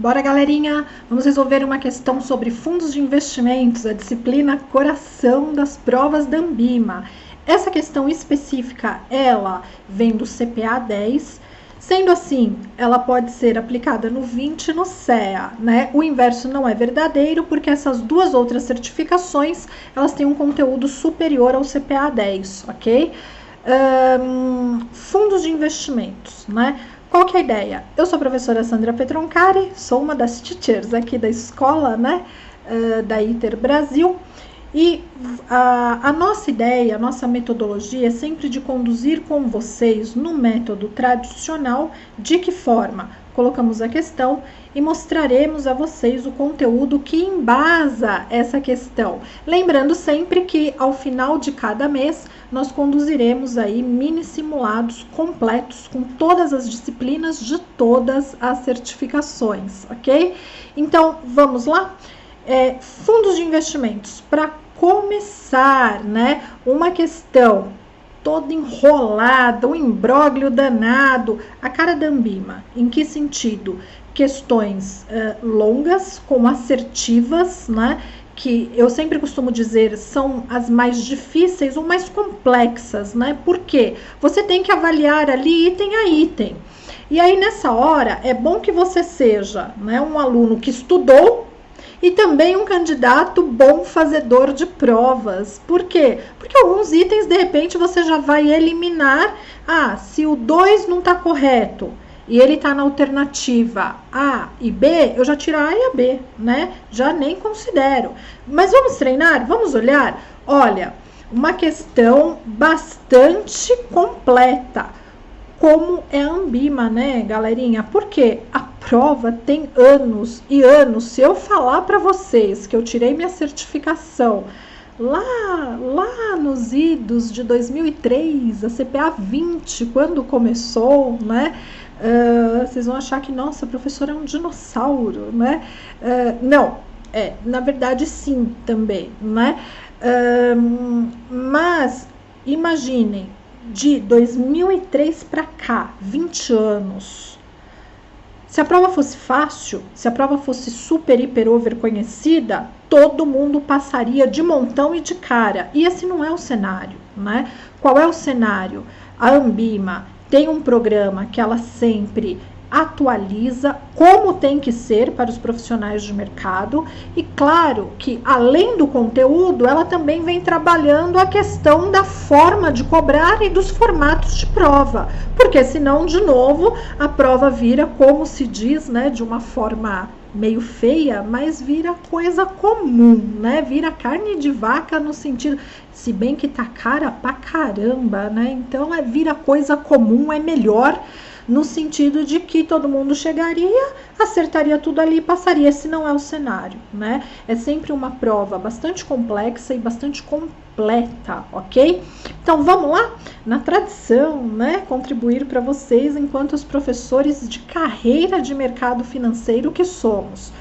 Bora, galerinha! Vamos resolver uma questão sobre fundos de investimentos, a disciplina coração das provas da Ambima. Essa questão específica, ela vem do CPA 10, sendo assim, ela pode ser aplicada no 20 e no CEA, né? O inverso não é verdadeiro, porque essas duas outras certificações, elas têm um conteúdo superior ao CPA 10, ok? Fundos de investimentos, né? Qual que é a ideia? Eu sou a professora Sandra Petroncari, sou uma das teachers aqui da escola, né, da ITER Brasil, e a nossa ideia, a nossa metodologia é sempre de conduzir com vocês no método tradicional. De que forma? Colocamos a questão e mostraremos a vocês o conteúdo que embasa essa questão. Lembrando sempre que ao final de cada mês nós conduziremos aí mini simulados completos com todas as disciplinas de todas as certificações, ok? Então, vamos lá? Fundos de investimentos. Para começar, né, uma questão toda enrolada, um imbróglio danado, a cara da Ambima. Em que sentido? Questões longas, com assertivas, né? Que eu sempre costumo dizer são as mais difíceis ou mais complexas, né? Porque você tem que avaliar ali item a item. E aí, nessa hora, é bom que você seja, né, um aluno que estudou e também um candidato bom fazedor de provas. Por quê? Porque alguns itens, de repente, você já vai eliminar. Se o 2 não está correto e ele está na alternativa A e B, eu já tiro a A e a B, né? Já nem considero. Mas vamos treinar? Vamos olhar? Olha, uma questão bastante completa. Como é a Ambima, né, galerinha? Porque a prova tem anos e anos. Se eu falar para vocês que eu tirei minha certificação lá nos idos de 2003, a CPA 20, quando começou, né? Vocês vão achar que, nossa, a professora é um dinossauro, né? Não, na verdade sim, também, né? Mas imaginem, de 2003 para cá, 20 anos. Se a prova fosse fácil, se a prova fosse super, hiper, over conhecida, todo mundo passaria de montão e de cara. E esse não é o cenário, né? Qual é o cenário? A Ambima tem um programa que ela sempre atualiza como tem que ser para os profissionais de mercado, e claro que além do conteúdo ela também vem trabalhando a questão da forma de cobrar e dos formatos de prova, porque senão de novo a prova vira, como se diz, né, de uma forma meio feia, mas vira coisa comum, né? Vira carne de vaca no sentido, se bem que tá cara pra caramba, né? Então vira coisa comum, é melhor no sentido de que todo mundo chegaria, acertaria tudo ali e passaria. Esse não é o cenário, né? É sempre uma prova bastante complexa e bastante completa, ok? Então, vamos lá? Na tradição, né? Contribuir para vocês enquanto os professores de carreira de mercado financeiro que somos.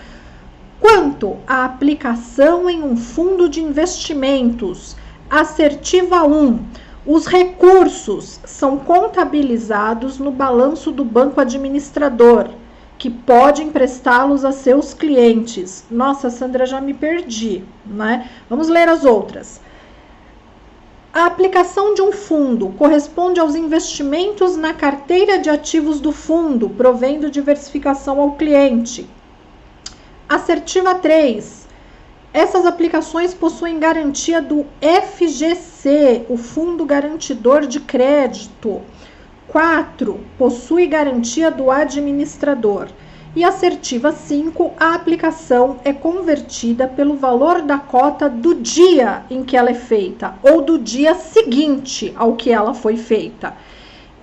Quanto à aplicação em um fundo de investimentos, assertiva 1. Os recursos são contabilizados no balanço do banco administrador, que pode emprestá-los a seus clientes. Nossa, Sandra, já me perdi, né? Vamos ler as outras. A aplicação de um fundo corresponde aos investimentos na carteira de ativos do fundo, provendo diversificação ao cliente. Assertiva 3. Essas aplicações possuem garantia do FGC, o Fundo Garantidor de Crédito. 4. Possui garantia do administrador. E assertiva 5, a aplicação é convertida pelo valor da cota do dia em que ela é feita, ou do dia seguinte ao que ela foi feita.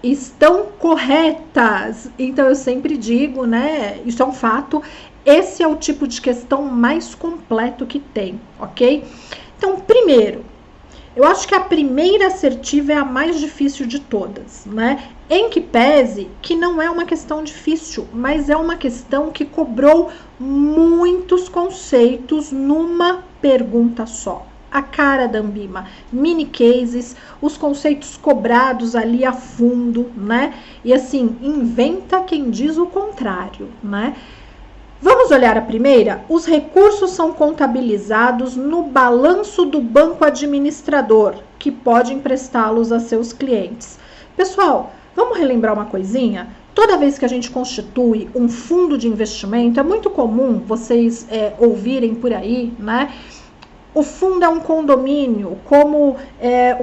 Estão corretas. Então eu sempre digo, né, isso é um fato. Esse é o tipo de questão mais completo que tem, ok? Então, primeiro, eu acho que a primeira assertiva é a mais difícil de todas, né? Em que pese que não é uma questão difícil, mas é uma questão que cobrou muitos conceitos numa pergunta só. A cara da Ambima, mini cases, os conceitos cobrados ali a fundo, né? E assim, inventa quem diz o contrário, né? Vamos olhar a primeira? Os recursos são contabilizados no balanço do banco administrador, que pode emprestá-los a seus clientes. Pessoal, vamos relembrar uma coisinha? Toda vez que a gente constitui um fundo de investimento, é muito comum vocês ouvirem por aí, né? O fundo é um condomínio, como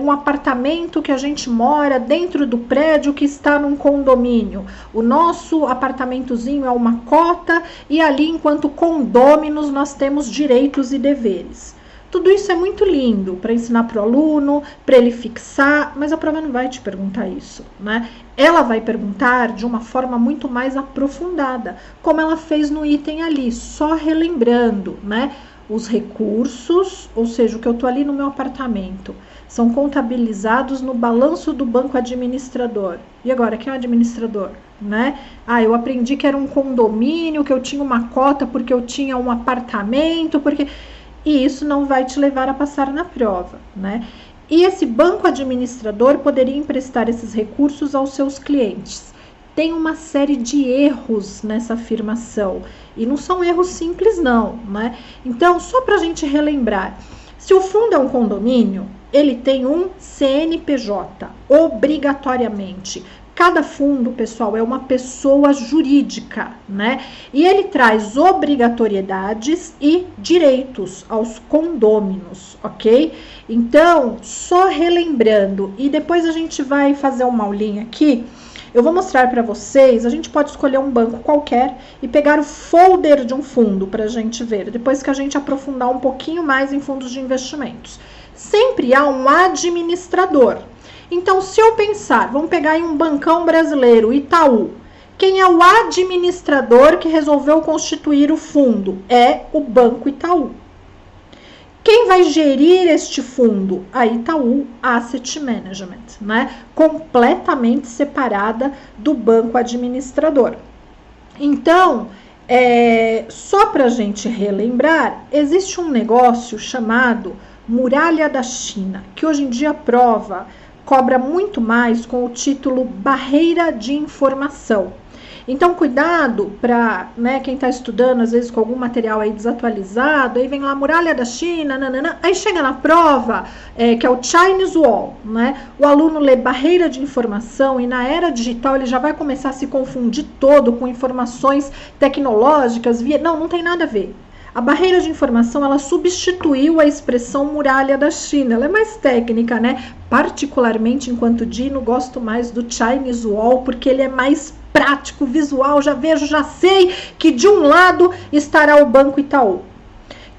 um apartamento que a gente mora dentro do prédio que está num condomínio. O nosso apartamentozinho é uma cota e ali, enquanto condôminos, nós temos direitos e deveres. Tudo isso é muito lindo para ensinar para o aluno, para ele fixar, mas a prova não vai te perguntar isso, né? Ela vai perguntar de uma forma muito mais aprofundada, como ela fez no item ali, só relembrando, né? Os recursos, ou seja, o que eu estou ali no meu apartamento, são contabilizados no balanço do banco administrador. E agora, quem é o administrador? Né? Eu aprendi que era um condomínio, que eu tinha uma cota porque eu tinha um apartamento, porque... E isso não vai te levar a passar na prova, né? E esse banco administrador poderia emprestar esses recursos aos seus clientes. Tem uma série de erros nessa afirmação. E não são erros simples, não, né? Então, só para a gente relembrar, se o fundo é um condomínio, ele tem um CNPJ, obrigatoriamente. Cada fundo, pessoal, é uma pessoa jurídica, né? E ele traz obrigatoriedades e direitos aos condôminos, ok? Então, só relembrando, e depois a gente vai fazer uma aulinha aqui. Eu vou mostrar para vocês, a gente pode escolher um banco qualquer e pegar o folder de um fundo para a gente ver, depois que a gente aprofundar um pouquinho mais em fundos de investimentos. Sempre há um administrador. Então, se eu pensar, vamos pegar em um bancão brasileiro, Itaú. Quem é o administrador que resolveu constituir o fundo? É o Banco Itaú. Quem vai gerir este fundo? A Itaú Asset Management, né? Completamente separada do banco administrador. Então, só para a gente relembrar, existe um negócio chamado Muralha da China, que hoje em dia a prova cobra muito mais com o título Barreira de Informação. Então, cuidado para, né, quem está estudando, às vezes com algum material aí desatualizado, aí vem lá Muralha da China, nanana, aí chega na prova, que é o Chinese Wall, né? O aluno lê Barreira de Informação e na era digital ele já vai começar a se confundir todo com informações tecnológicas. Não tem nada a ver. A barreira de informação, ela substituiu a expressão muralha da China. Ela é mais técnica, né? Particularmente, enquanto Dino, gosto mais do Chinese Wall, porque ele é mais prático, visual. Já vejo, já sei que de um lado estará o Banco Itaú,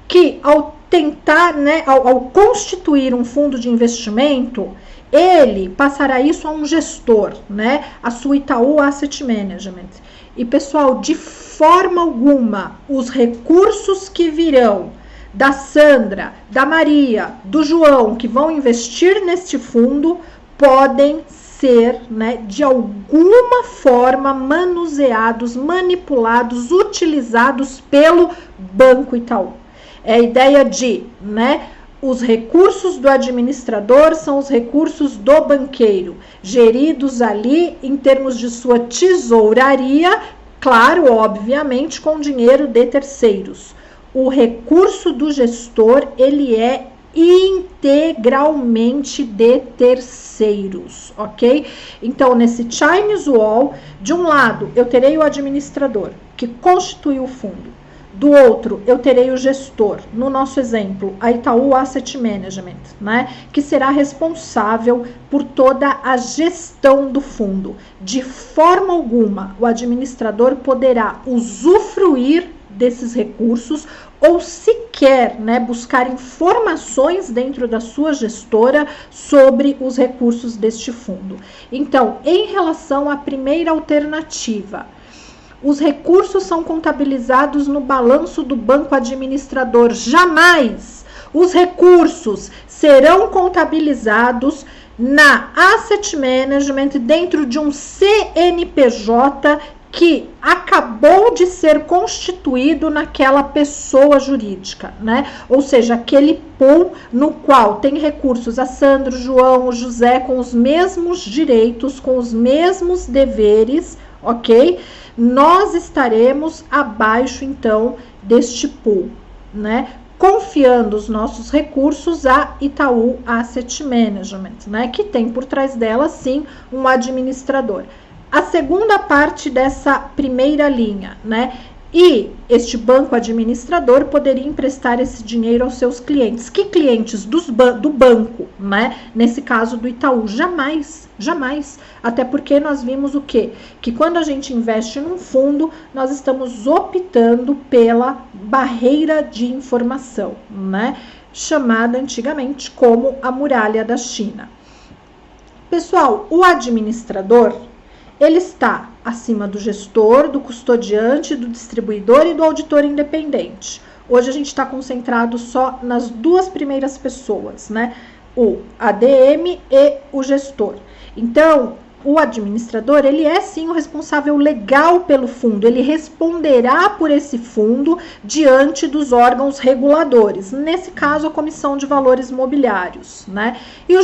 que ao tentar, né, ao constituir um fundo de investimento, ele passará isso a um gestor, né? A sua Itaú Asset Management. E, pessoal, de forma alguma, os recursos que virão da Sandra, da Maria, do João, que vão investir neste fundo, podem ser, né, de alguma forma manuseados, manipulados, utilizados pelo Banco Itaú. É a ideia de, né, os recursos do administrador são os recursos do banqueiro, geridos ali em termos de sua tesouraria, claro, obviamente, com dinheiro de terceiros. O recurso do gestor, ele é integralmente de terceiros, ok? Então, nesse Chinese Wall, de um lado, eu terei o administrador, que constitui o fundo. Do outro, eu terei o gestor, no nosso exemplo, a Itaú Asset Management, né, que será responsável por toda a gestão do fundo. De forma alguma, o administrador poderá usufruir desses recursos ou sequer, né, buscar informações dentro da sua gestora sobre os recursos deste fundo. Então, em relação à primeira alternativa, os recursos são contabilizados no balanço do banco administrador. Jamais os recursos serão contabilizados na Asset Management dentro de um CNPJ que acabou de ser constituído naquela pessoa jurídica, né? Ou seja, aquele pool no qual tem recursos a Sandro, João, José com os mesmos direitos, com os mesmos deveres, ok? nós estaremos abaixo, então, deste pool, né? Confiando os nossos recursos a Itaú Asset Management, né? Que tem por trás dela, sim, um administrador. A segunda parte dessa primeira linha, né? E este banco administrador poderia emprestar esse dinheiro aos seus clientes. Que clientes? Do banco, né? Nesse caso do Itaú. Jamais, jamais. Até porque nós vimos o quê? Que quando a gente investe num fundo, nós estamos optando pela barreira de informação, né? Chamada antigamente como a muralha da China. Pessoal, o administrador, ele está acima do gestor, do custodiante, do distribuidor e do auditor independente. Hoje a gente está concentrado só nas duas primeiras pessoas, né? O ADM e o gestor. Então, o administrador, ele é sim o responsável legal pelo fundo, ele responderá por esse fundo diante dos órgãos reguladores, nesse caso a Comissão de Valores Mobiliários, né? E o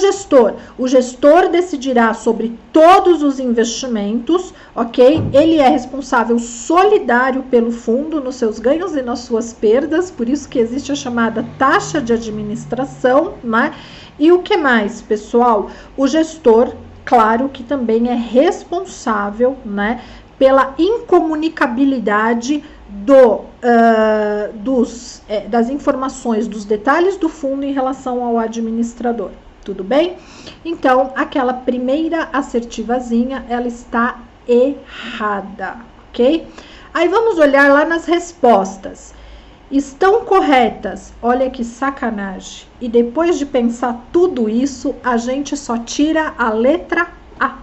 gestor decidirá sobre todos os investimentos, ok? Ele é responsável solidário pelo fundo, nos seus ganhos e nas suas perdas, por isso que existe a chamada taxa de administração, né? E o que mais, pessoal? O gestor, claro que também é responsável, né, pela incomunicabilidade das informações, dos detalhes do fundo em relação ao administrador. Tudo bem? Então, aquela primeira assertivazinha, ela está errada, ok? Aí vamos olhar lá nas respostas. Estão corretas, olha que sacanagem. E depois de pensar tudo isso, a gente só tira a letra A.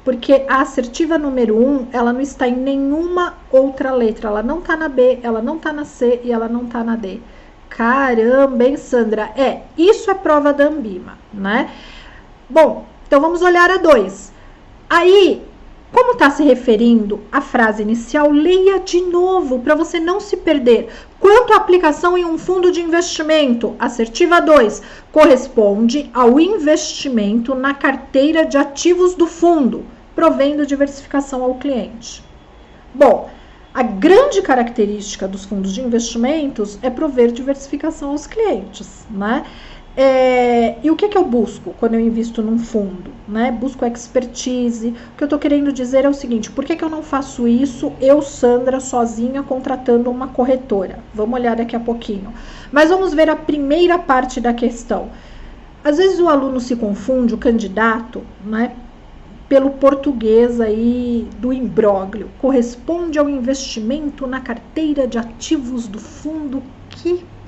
Porque a assertiva número 1, ela não está em nenhuma outra letra. Ela não está na B, ela não está na C e ela não está na D. Caramba, hein, Sandra? Isso é prova da Ambima, né? Bom, então vamos olhar a 2. Aí, como está se referindo à frase inicial, leia de novo para você não se perder. Quanto à aplicação em um fundo de investimento, assertiva 2, corresponde ao investimento na carteira de ativos do fundo, provendo diversificação ao cliente. Bom, a grande característica dos fundos de investimentos é prover diversificação aos clientes, né? E o que eu busco quando eu invisto num fundo, né? Busco expertise. O que eu tô querendo dizer é o seguinte: por que eu não faço isso, eu, Sandra, sozinha, contratando uma corretora? Vamos olhar daqui a pouquinho. Mas vamos ver a primeira parte da questão. Às vezes o aluno se confunde, o candidato, né? Pelo português aí do imbróglio. Corresponde ao investimento na carteira de ativos do fundo.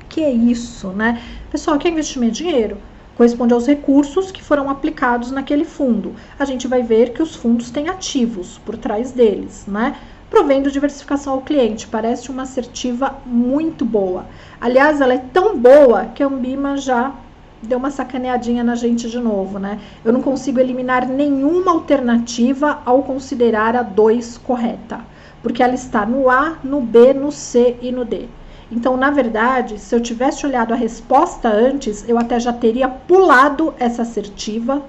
Que é isso, né? Pessoal, o que é investimento? Dinheiro. Corresponde aos recursos que foram aplicados naquele fundo. A gente vai ver que os fundos têm ativos por trás deles, né? Provendo diversificação ao cliente. Parece uma assertiva muito boa. Aliás, ela é tão boa que a Ambima já deu uma sacaneadinha na gente de novo, né? Eu não consigo eliminar nenhuma alternativa ao considerar a 2 correta. Porque ela está no A, no B, no C e no D. Então, na verdade, se eu tivesse olhado a resposta antes, eu até já teria pulado essa assertiva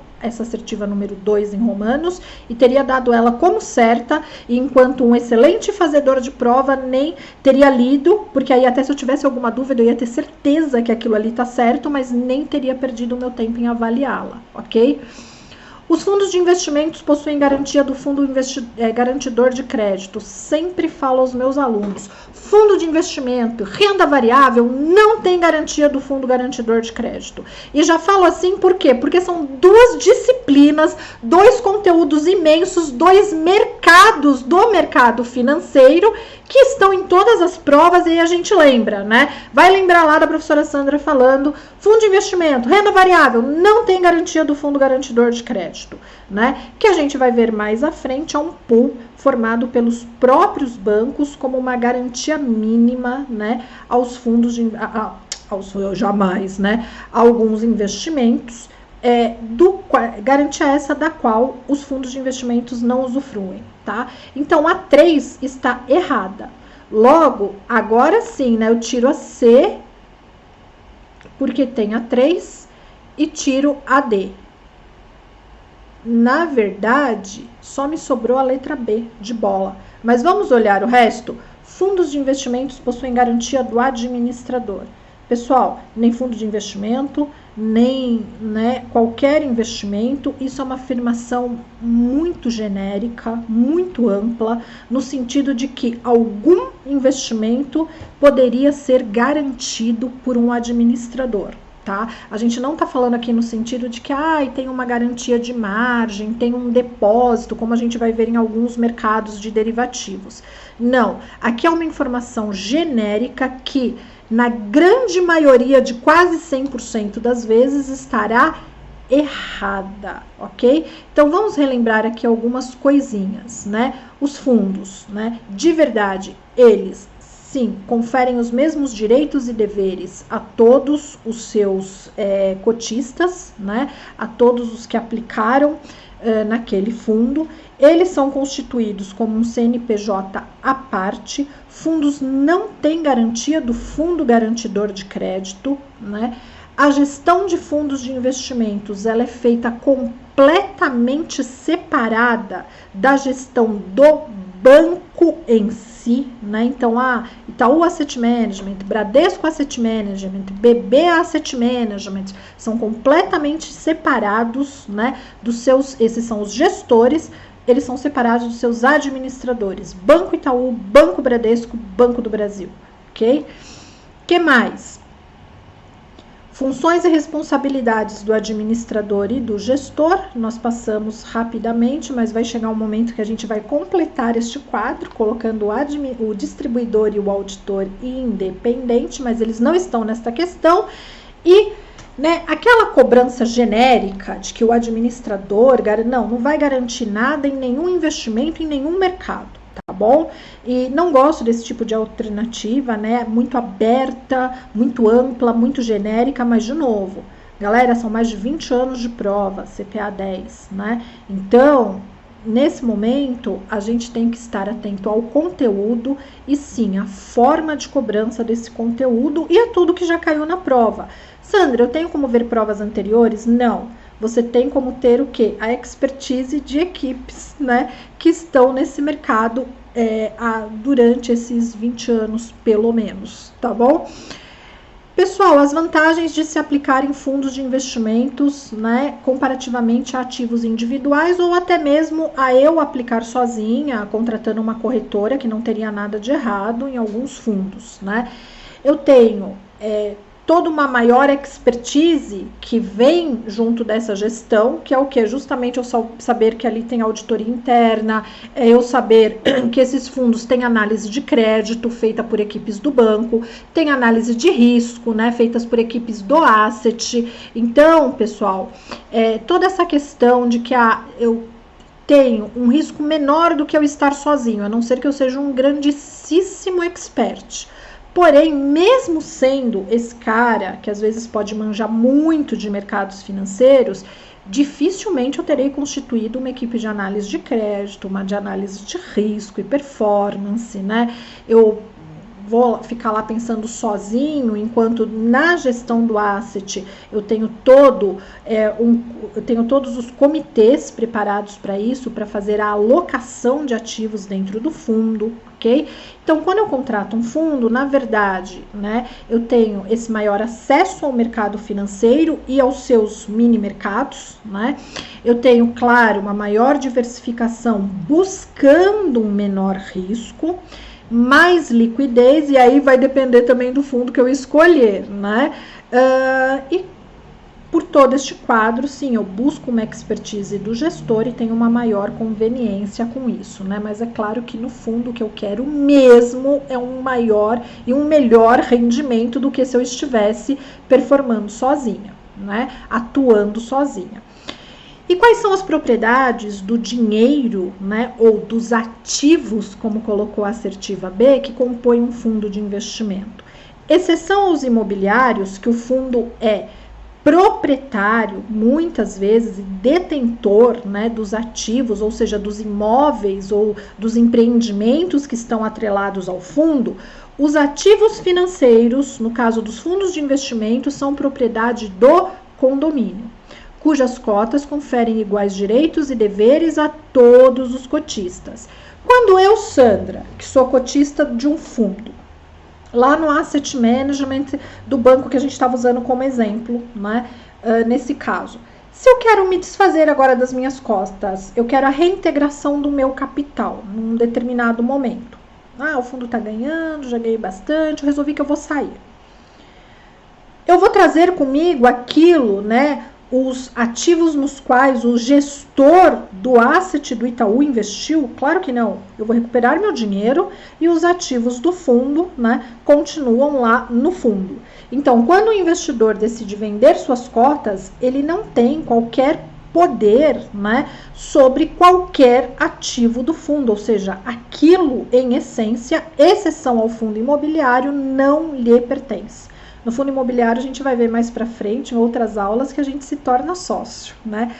número 2 em Romanos, e teria dado ela como certa, e enquanto um excelente fazedor de prova nem teria lido, porque aí até se eu tivesse alguma dúvida, eu ia ter certeza que aquilo ali tá certo, mas nem teria perdido o meu tempo em avaliá-la, ok? Os fundos de investimentos possuem garantia do fundo garantidor de crédito. Sempre falo aos meus alunos. Fundo de investimento, renda variável, não tem garantia do fundo garantidor de crédito. E já falo assim por quê? Porque são 2 disciplinas, 2 conteúdos imensos, 2 mercados do mercado financeiro que estão em todas as provas, e aí a gente lembra, né? Vai lembrar lá da professora Sandra falando, fundo de investimento, renda variável, não tem garantia do fundo garantidor de crédito, né? Que a gente vai ver mais à frente, é um pool formado pelos próprios bancos como uma garantia mínima, né? Aos fundos de... jamais, né? Alguns investimentos, garantia essa da qual os fundos de investimentos não usufruem, tá? Então, a 3 está errada. Logo, agora sim, né? Eu tiro a C, porque tem a 3, e tiro a D. na verdade, só me sobrou a letra B de bola. Mas vamos olhar o resto? Fundos de investimentos possuem garantia do administrador. Pessoal, nem fundo de investimento, nem qualquer investimento, isso é uma afirmação muito genérica, muito ampla, no sentido de que algum investimento poderia ser garantido por um administrador. Tá? A gente não está falando aqui no sentido de que tem uma garantia de margem, tem um depósito, como a gente vai ver em alguns mercados de derivativos. Não, aqui é uma informação genérica que, na grande maioria de quase 100% das vezes, estará errada, ok? Então, vamos relembrar aqui algumas coisinhas, né? Os fundos, né? De verdade, eles sim, conferem os mesmos direitos e deveres a todos os seus cotistas, né? A todos os que aplicaram naquele fundo. Eles são constituídos como um CNPJ à parte. Fundos não têm garantia do fundo garantidor de crédito, né? A gestão de fundos de investimentos, ela é feita completamente separada da gestão do banco em si, né? Então, Itaú Asset Management, Bradesco Asset Management, BB Asset Management, são completamente separados, né? Esses são os gestores, eles são separados dos seus administradores. Banco Itaú, Banco Bradesco, Banco do Brasil, ok? Que mais? Funções e responsabilidades do administrador e do gestor, nós passamos rapidamente, mas vai chegar um momento que a gente vai completar este quadro, colocando o distribuidor e o auditor independente, mas eles não estão nesta questão. E aquela cobrança genérica de que o administrador não vai garantir nada em nenhum investimento, em nenhum mercado. Tá bom? E não gosto desse tipo de alternativa, né? Muito aberta, muito ampla, muito genérica, mas de novo, galera, são mais de 20 anos de prova, CPA 10, né? Então, nesse momento, a gente tem que estar atento ao conteúdo e sim, a forma de cobrança desse conteúdo e a tudo que já caiu na prova. Sandra, eu tenho como ver provas anteriores? Não. Você tem como ter o quê? A expertise de equipes, né, que estão nesse mercado durante esses 20 anos, pelo menos, tá bom? Pessoal, as vantagens de se aplicar em fundos de investimentos, né, comparativamente a ativos individuais ou até mesmo a eu aplicar sozinha, contratando uma corretora, que não teria nada de errado em alguns fundos, né? Eu tenho toda uma maior expertise que vem junto dessa gestão, que é o que? Justamente eu saber que ali tem auditoria interna, eu saber que esses fundos têm análise de crédito feita por equipes do banco, tem análise de risco, né, feitas por equipes do asset. Então, pessoal, toda essa questão de que eu tenho um risco menor do que eu estar sozinho, a não ser que eu seja um grandíssimo expert. Porém, mesmo sendo esse cara, que às vezes pode manjar muito de mercados financeiros, dificilmente eu terei constituído uma equipe de análise de crédito, uma de análise de risco e performance, né? Eu vou ficar lá pensando sozinho, enquanto na gestão do asset eu tenho todos os comitês preparados para isso, para fazer a alocação de ativos dentro do fundo, ok? Então, quando eu contrato um fundo, na verdade, né, eu tenho esse maior acesso ao mercado financeiro e aos seus mini mercados, né? Eu tenho, claro, uma maior diversificação buscando um menor risco, mais liquidez, e aí vai depender também do fundo que eu escolher, né? E por todo este quadro, sim, eu busco uma expertise do gestor e tenho uma maior conveniência com isso, né? Mas é claro que no fundo o que eu quero mesmo é um maior e um melhor rendimento do que se eu estivesse performando sozinha, né? Atuando sozinha. E quais são as propriedades do dinheiro, né, ou dos ativos, como colocou a assertiva B, que compõem um fundo de investimento? Exceção aos imobiliários, que o fundo é proprietário, muitas vezes, e detentor, né, dos ativos, ou seja, dos imóveis ou dos empreendimentos que estão atrelados ao fundo, os ativos financeiros, no caso dos fundos de investimento, são propriedade do condomínio. cujas cotas conferem iguais direitos e deveres a todos os cotistas. Quando eu, Sandra, que sou cotista de um fundo, lá no Asset Management do banco que a gente estava usando como exemplo, né, nesse caso, se eu quero me desfazer agora das minhas cotas, eu quero a reintegração do meu capital num determinado momento. O fundo está ganhando, já ganhei bastante, eu resolvi que eu vou sair. Eu vou trazer comigo aquilo, né, os ativos nos quais o gestor do asset do Itaú investiu? Claro que não. Eu vou recuperar meu dinheiro e os ativos do fundo, né, continuam lá no fundo. Então, quando o investidor decide vender suas cotas, ele não tem qualquer poder, né, sobre qualquer ativo do fundo, ou seja, aquilo, em essência, exceção ao fundo imobiliário, não lhe pertence. No fundo imobiliário, a gente vai ver mais para frente, em outras aulas, que a gente se torna sócio, né?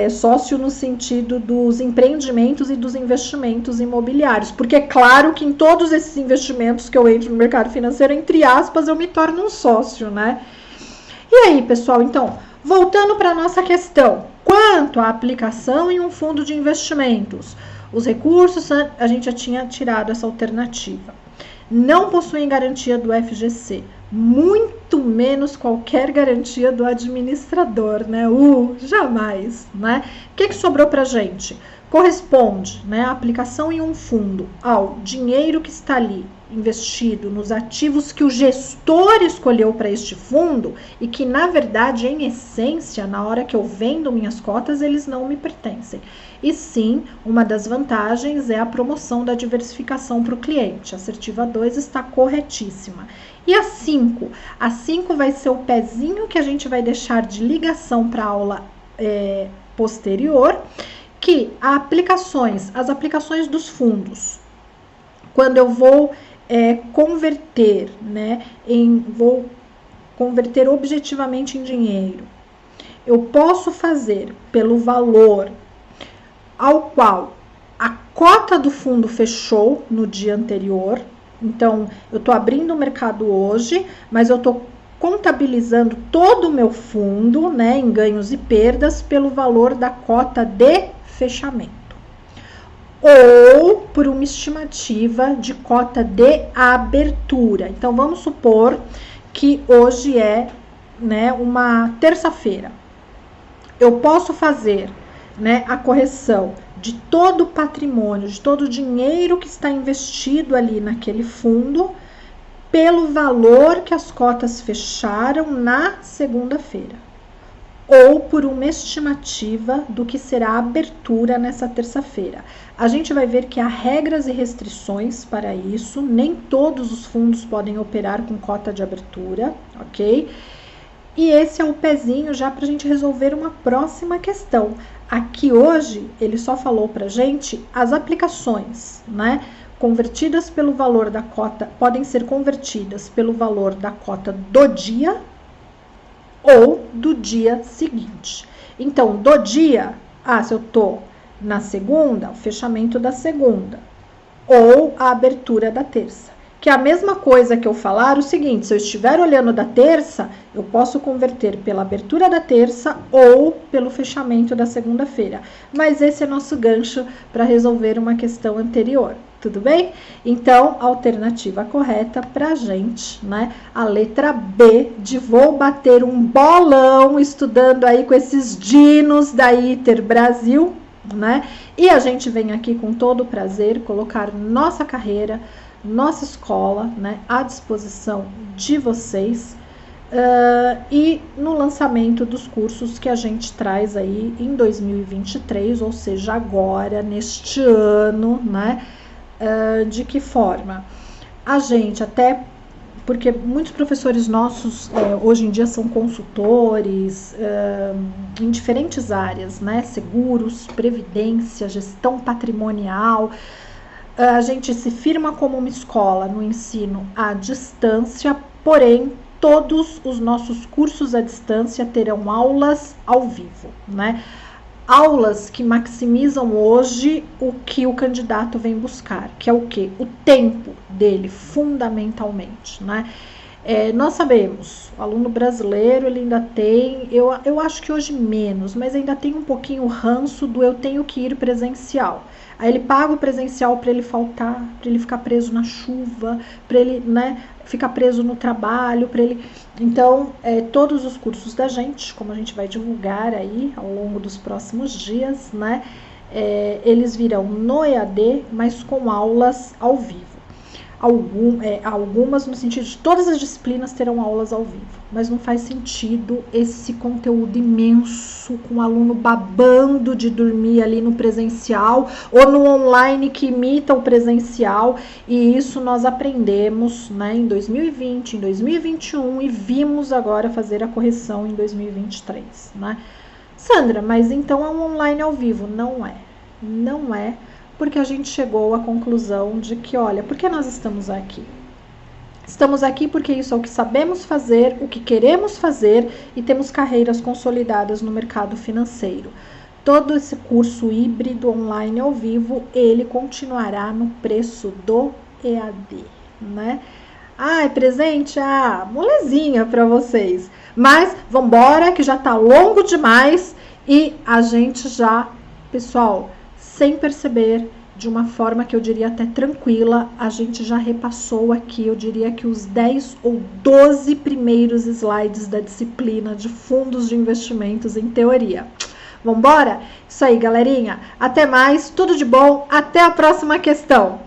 Sócio no sentido dos empreendimentos e dos investimentos imobiliários. Porque é claro que em todos esses investimentos que eu entro no mercado financeiro, entre aspas, eu me torno um sócio, né? E aí, pessoal, então, voltando para a nossa questão. Quanto à aplicação em um fundo de investimentos, os recursos, a gente já tinha tirado essa alternativa. Não possuem garantia do FGC, muito menos qualquer garantia do administrador, né? Jamais, né? O que sobrou pra gente? Corresponde, né, a aplicação em um fundo ao dinheiro que está ali investido nos ativos que o gestor escolheu para este fundo e que, na verdade, em essência, na hora que eu vendo minhas cotas, eles não me pertencem. E sim, uma das vantagens é a promoção da diversificação para o cliente. A assertiva 2 está corretíssima. E a 5? A 5 vai ser o pezinho que a gente vai deixar de ligação para a aula posterior, que as aplicações dos fundos, quando eu vou converter, né, vou converter objetivamente em dinheiro, eu posso fazer pelo valor ao qual a cota do fundo fechou no dia anterior. Então, eu estou abrindo o mercado hoje, mas eu estou contabilizando todo o meu fundo, né, em ganhos e perdas pelo valor da cota de fechamento. Ou por uma estimativa de cota de abertura. Então, vamos supor que hoje é, né, uma terça-feira. Eu posso fazer, né, a correção de todo o patrimônio, de todo o dinheiro que está investido ali naquele fundo, pelo valor que as cotas fecharam na segunda-feira, ou por uma estimativa do que será a abertura nessa terça-feira. A gente vai ver que há regras e restrições para isso, nem todos os fundos podem operar com cota de abertura, ok? E esse é o pezinho já para a gente resolver uma próxima questão. Aqui hoje, ele só falou para a gente as aplicações, né? Convertidas pelo valor da cota, podem ser convertidas pelo valor da cota do dia ou do dia seguinte. Então, do dia, se eu tô na segunda, o fechamento da segunda, ou a abertura da terça. Que é a mesma coisa que eu falar o seguinte: se eu estiver olhando da terça, eu posso converter pela abertura da terça ou pelo fechamento da segunda-feira. Mas esse é nosso gancho para resolver uma questão anterior, tudo bem? Então, a alternativa correta pra gente, né? A letra B de vou bater um bolão estudando aí com esses dinos da ITER Brasil, né? E a gente vem aqui com todo o prazer colocar nossa carreira, nossa escola, né, à disposição de vocês e no lançamento dos cursos que a gente traz aí em 2023, ou seja, agora, neste ano, né, de que forma? A gente até, porque muitos professores nossos hoje em dia são consultores em diferentes áreas, né, seguros, previdência, gestão patrimonial. A gente se firma como uma escola no ensino à distância, porém, todos os nossos cursos à distância terão aulas ao vivo, né? Aulas que maximizam hoje o que o candidato vem buscar, que é o quê? O tempo dele, fundamentalmente, né? Nós sabemos, o aluno brasileiro ele ainda tem, eu acho que hoje menos, mas ainda tem um pouquinho o ranço do eu tenho que ir presencial. Aí ele paga o presencial para ele faltar, para ele ficar preso na chuva, para ele, né, ficar preso no trabalho, para ele. Então, todos os cursos da gente, como a gente vai divulgar aí ao longo dos próximos dias, né, eles virão no EAD, mas com aulas ao vivo. Algumas no sentido de todas as disciplinas terão aulas ao vivo, mas não faz sentido esse conteúdo imenso com o aluno babando de dormir ali no presencial ou no online que imita o presencial, e isso nós aprendemos, né, em 2020, em 2021 e vimos agora fazer a correção em 2023, né? Sandra, mas então é um online ao vivo? Não é, porque a gente chegou à conclusão de que, olha, por que nós estamos aqui? Estamos aqui porque isso é o que sabemos fazer, o que queremos fazer e temos carreiras consolidadas no mercado financeiro. Todo esse curso híbrido online ao vivo, ele continuará no preço do EAD, né? É presente? Molezinha para vocês. Mas vambora, que já tá longo demais e a gente já, pessoal, sem perceber, de uma forma que eu diria até tranquila, a gente já repassou aqui, eu diria que os 10 ou 12 primeiros slides da disciplina de fundos de investimentos em teoria. Vambora? Isso aí, galerinha. Até mais, tudo de bom, até a próxima questão.